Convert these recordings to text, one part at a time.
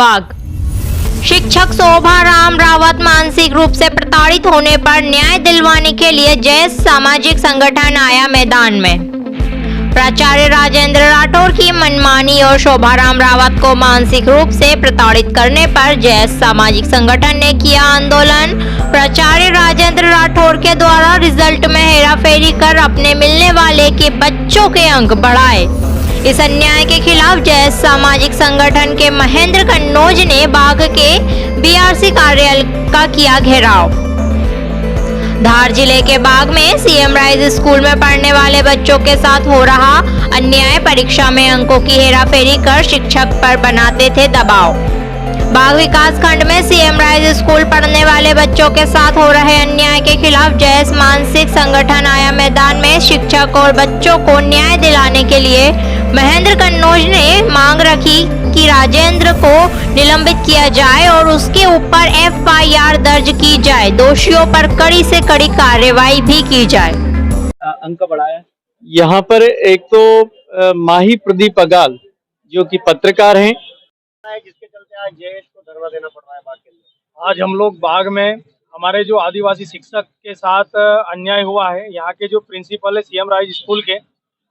बाग। शिक्षक शोभाराम रावत मानसिक रूप से प्रताड़ित होने पर न्याय दिलवाने के लिए जैस सामाजिक संगठन आया मैदान में। प्राचार्य राजेंद्र राठौर की मनमानी और शोभाराम रावत को मानसिक रूप से प्रताड़ित करने पर जैस सामाजिक संगठन ने किया आंदोलन। प्राचार्य राजेंद्र राठौर के द्वारा रिजल्ट में हेराफेरी कर अपने मिलने वाले के बच्चों के अंक बढ़ाए। इस अन्याय के खिलाफ जैस सामाजिक संगठन के महेंद्र कन्नौज ने बाग के बीआरसी कार्यालय का किया घेराव। धार जिले के बाग में सीएम राइज स्कूल में पढ़ने वाले बच्चों के साथ हो रहा अन्याय। परीक्षा में अंकों की हेराफेरी कर शिक्षक पर बनाते थे दबाव। बाग विकास खंड में सीएम राइज स्कूल पढ़ने वाले बच्चों के साथ हो रहे अन्याय के खिलाफ जैस मानसिक संगठन आया मैदान में। शिक्षक और बच्चों को न्याय दिलाने के लिए महेंद्र कन्नौज ने मांग रखी कि राजेंद्र को निलंबित किया जाए और उसके ऊपर एफआईआर दर्ज की जाए। दोषियों पर कड़ी से कड़ी कार्रवाई भी की जाए। अंक बढ़ाया यहाँ पर एक तो माही प्रदीप अगाल जो कि पत्रकार हैं, जिसके चलते आज जेएस को धरना देना पड़ रहा है बाग के लिए। आज हम लोग बाग में हमारे जो आदिवासी शिक्षक के साथ अन्याय हुआ है, यहाँ के जो प्रिंसिपल है सीएम राइज स्कूल के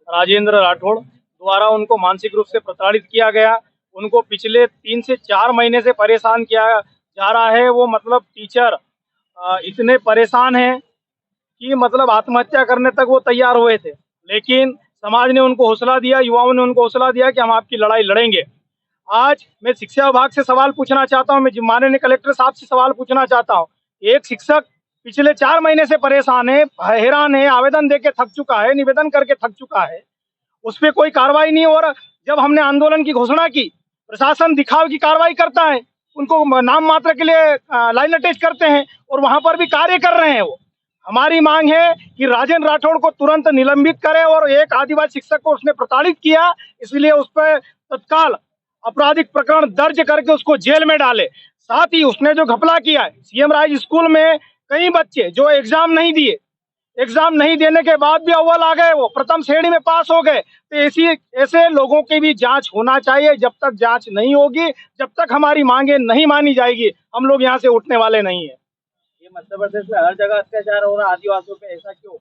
राजेंद्र राठौड़ द्वारा उनको मानसिक रूप से प्रताड़ित किया गया। उनको पिछले 3 से 4 महीने से परेशान किया जा रहा है। वो मतलब टीचर इतने परेशान हैं कि मतलब आत्महत्या करने तक वो तैयार हुए थे, लेकिन समाज ने उनको हौसला दिया, युवाओं ने उनको हौसला दिया कि हम आपकी लड़ाई लड़ेंगे। आज मैं शिक्षा विभाग से सवाल पूछना चाहता हूँ, मैं माननीय कलेक्टर साहब से सवाल पूछना चाहता हूँ। एक शिक्षक पिछले 4 महीने से परेशान है, हैरान है, आवेदन दे के थक चुका है, निवेदन करके थक चुका है, उस पर कोई कार्रवाई नहीं हो रहा। जब हमने आंदोलन की घोषणा की, प्रशासन दिखाव की कार्रवाई करता है, उनको नाम मात्र के लिए लाइन अटैच करते हैं और वहां पर भी कार्य कर रहे हैं। वो हमारी मांग है कि राजेंद्र राठौड़ को तुरंत निलंबित करे और एक आदिवासी शिक्षक को उसने प्रताड़ित किया, इसलिए उस पर तत्काल आपराधिक प्रकरण दर्ज करके उसको जेल में डाले। साथ ही उसने जो घपला किया है, सीएम राइज स्कूल में कई बच्चे जो एग्जाम नहीं दिए, एग्जाम नहीं देने के बाद भी अव्वल आ गए, वो प्रथम श्रेणी में पास हो गए। तो ऐसे लोगों की भी जांच होना चाहिए। जब तक जांच नहीं होगी, जब तक हमारी मांगे नहीं मानी जाएगी, हम लोग यहाँ से उठने वाले नहीं है। ये मध्य प्रदेश में हर जगह अत्याचार हो रहा है आदिवासियों पे, ऐसा क्यों?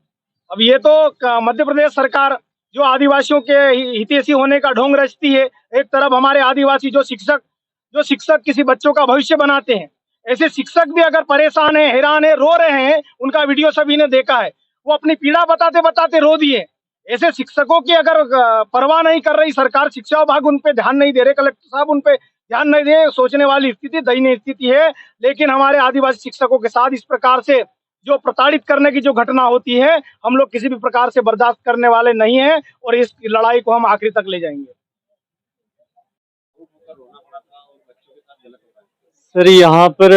अब ये तो मध्य प्रदेश सरकार जो आदिवासियों के हितैषी होने का ढोंग रचती है। एक तरफ हमारे आदिवासी जो शिक्षक किसी बच्चों का भविष्य बनाते हैं, ऐसे शिक्षक भी अगर परेशान है, हैरान है, रो रहे हैं, उनका वीडियो सभी ने देखा है, वो अपनी पीड़ा बताते बताते रो दिए। ऐसे शिक्षकों की अगर परवाह नहीं कर रही सरकार, शिक्षा विभाग उन पे ध्यान नहीं दे रहे, कलेक्टर साहब उन पे ध्यान नहीं दे, सोचने वाली स्थिति, दयनीय स्थिति है। लेकिन हमारे आदिवासी शिक्षकों के साथ इस प्रकार से जो प्रताड़ित करने की जो घटना होती है, हम लोग किसी भी प्रकार से बर्दाश्त करने वाले नहीं हैं और इस लड़ाई को हम आखिरी तक ले जाएंगे। सर, यहाँ पर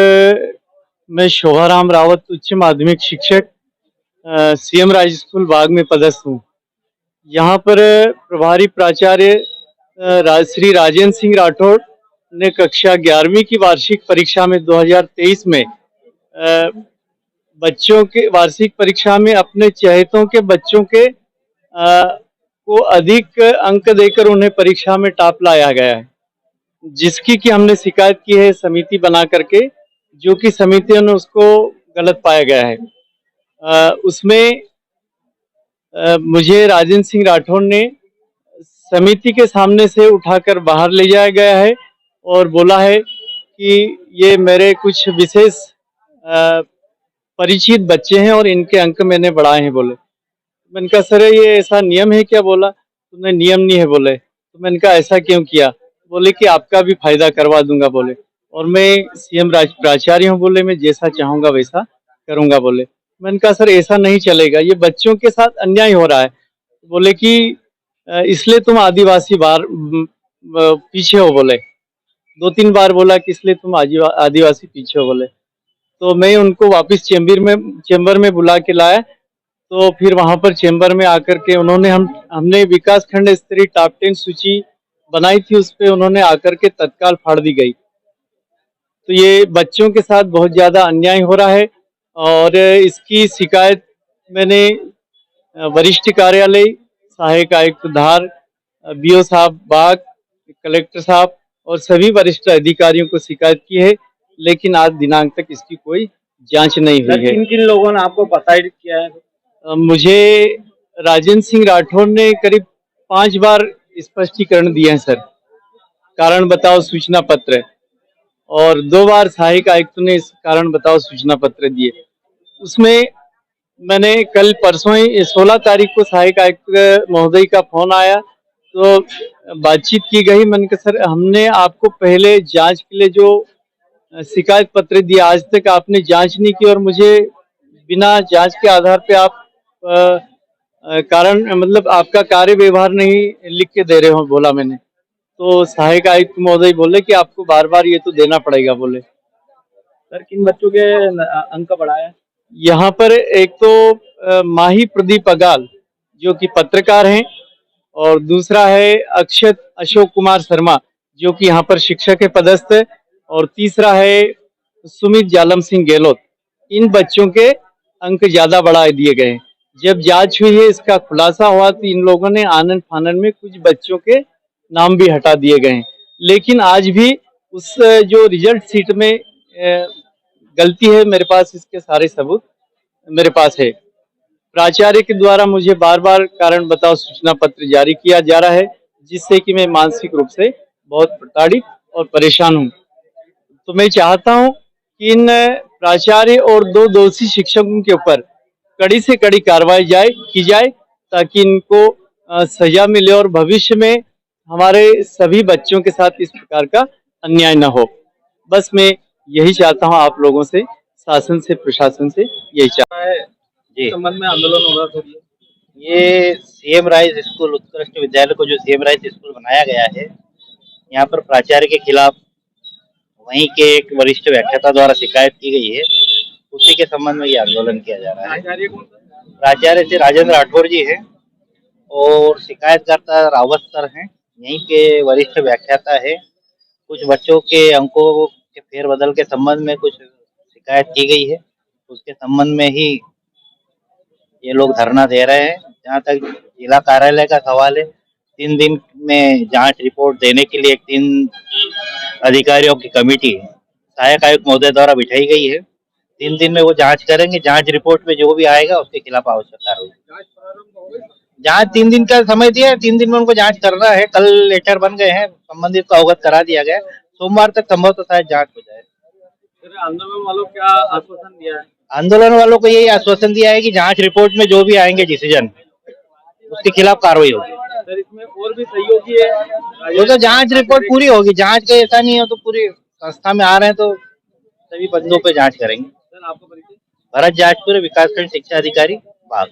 मैं शोभाराम रावत उच्च माध्यमिक शिक्षक सीएम राइज स्कूल बाग में पदस्थ हूँ। यहाँ पर प्रभारी प्राचार्य श्री राजेंद्र सिंह राठौड़ ने कक्षा 11वीं की वार्षिक परीक्षा में 2023 में बच्चों के वार्षिक परीक्षा में अपने चहेतों के बच्चों के को अधिक अंक देकर उन्हें परीक्षा में टॉप लाया गया है, जिसकी कि हमने शिकायत की है समिति बना करके, जो कि समितियों ने उसको गलत पाया गया है। उसमें मुझे राजेंद्र सिंह राठौड़ ने समिति के सामने से उठाकर बाहर ले जाया गया है और बोला है कि ये मेरे कुछ विशेष परिचित बच्चे हैं और इनके अंक मैंने बढ़ाए हैं। बोले, मैंने कहा सर ये ऐसा नियम है क्या? बोला तुमने नियम नहीं है। बोले तो मैंने कहा ऐसा क्यों किया? बोले कि आपका भी फायदा करवा दूंगा। बोले और मैं सीएम प्राचार्य हूँ, बोले मैं जैसा चाहूंगा वैसा करूंगा। बोले मैंने कहा सर ऐसा नहीं चलेगा, ये बच्चों के साथ अन्याय हो रहा है। बोले कि इसलिए तुम आदिवासी बार पीछे हो। बोले 2-3 बार बोला कि इसलिए तुम आदिवासी पीछे हो। बोले तो मैं उनको वापस चेंबर में बुला के लाया। तो फिर वहां पर चेंबर में आकर के हमने विकास खंड स्तरीय टॉप 10 सूची बनाई थी, उस पे उन्होंने आकर के तत्काल फाड़ दी गई। तो ये बच्चों के साथ बहुत ज्यादा अन्याय हो रहा है और इसकी शिकायत मैंने वरिष्ठ कार्यालय, सहायक आयुक्त धार, बीओ साहब बाग, कलेक्टर साहब और सभी वरिष्ठ अधिकारियों को शिकायत की है, लेकिन आज दिनांक तक इसकी कोई जांच नहीं हुई है। किन किन लोगों ने आपको प्रताड़ित किया है? मुझे राजेंद्र सिंह राठौड़ ने करीब 5 बार स्पष्टीकरण दिए हैं सर, कारण बताओ सूचना पत्र, और 2 बार सहायक आयुक्त ने इस कारण बताओ सूचना पत्र दिए। उसमें मैंने कल परसों ही 16 तारीख को सहायक आयुक्त महोदय का फोन आया, तो बातचीत की गई। मैंने कहा सर, हमने आपको पहले जांच के लिए जो शिकायत पत्र दिया, आज तक आपने जांच नहीं की और मुझे बिना जांच के आधार पे आप कारण मतलब आपका कार्य व्यवहार नहीं लिख के दे रहे हो, बोला मैंने। तो सहायक आयुक्त महोदय बोले कि आपको बार बार ये तो देना पड़ेगा, बोले। सर किन बच्चों के अंक बढ़ाया है? यहाँ पर एक तो माही प्रदीप अगाल जो कि पत्रकार हैं, और दूसरा है अक्षत अशोक कुमार शर्मा जो कि यहाँ पर शिक्षक है पदस्थ है, और तीसरा है सुमित जालम सिंह गहलोत। इन बच्चों के अंक ज्यादा बढ़ा दिए गए हैं। जब जांच हुई है, इसका खुलासा हुआ, तो इन लोगों ने आनन फानन में कुछ बच्चों के नाम भी हटा दिए गए हैं। लेकिन आज भी उस जो रिजल्ट शीट में गलती है, मेरे पास इसके सारे सबूत मेरे पास है। प्राचार्य के द्वारा मुझे बार बार कारण बताओ सूचना पत्र जारी किया जा रहा है, जिससे कि मैं मानसिक रूप से बहुत प्रताड़ित और परेशान हूँ। तो मैं चाहता हूँ कि इन प्राचार्य और 2 दोषी शिक्षकों के ऊपर कड़ी से कड़ी कार्रवाई की जाए, ताकि इनको सजा मिले और भविष्य में हमारे सभी बच्चों के साथ इस प्रकार का अन्याय न हो। बस मैं यही चाहता हूँ आप लोगों से, शासन से, प्रशासन से यही चाहता हूँ। जी, संबंध में आंदोलन हो रहा था। ये सीएम राइज स्कूल उत्कृष्ट विद्यालय को जो सीएम राइज स्कूल बनाया गया है, यहाँ पर प्राचार्य के खिलाफ वहीं के एक वरिष्ठ व्याख्याता द्वारा शिकायत की गई है, उसी के संबंध में ये आंदोलन किया जा रहा है। प्राचार्य से राजेंद्र राठौड़ जी है और शिकायतकर्ता रावत सर हैं, यहीं के वरिष्ठ व्याख्याता है। कुछ बच्चों के अंकों के फेरबदल के संबंध में कुछ शिकायत की गई है, उसके संबंध में ही ये लोग धरना दे रहे हैं। जहाँ तक जिला कार्यालय का सवाल है, 3 दिन में जांच रिपोर्ट देने के लिए 3 अधिकारियों की कमेटी सहायक आयुक्त महोदय द्वारा बिठाई गई है। 3 दिन में वो जांच करेंगे। जांच रिपोर्ट में जो भी आएगा उसके खिलाफ आवश्यक कार्रवाई। जांच 3 दिन का समय दिया है, 3 दिन में उनको जांच करना है। कल लेटर बन गए हैं, संबंधित को अवगत करा दिया गया। सोमवार तक संभवतः शायद जांच हो जाए। आंदोलन वालों क्या आश्वासन दिया है? आंदोलन वालों को यही आश्वासन दिया है कि जांच रिपोर्ट में जो भी आएंगे डिसीजन, उसके खिलाफ कार्रवाई होगी। सर इसमें और भी सहयोगी है? वो तो जांच रिपोर्ट पूरी होगी। जांच का ऐसा नहीं हो तो पूरी संस्था में आ रहे हैं तो सभी बंदों पे जांच करेंगे। सर आपका परिचय? भरत जाजपुर, विकासखंड शिक्षा अधिकारी बाग।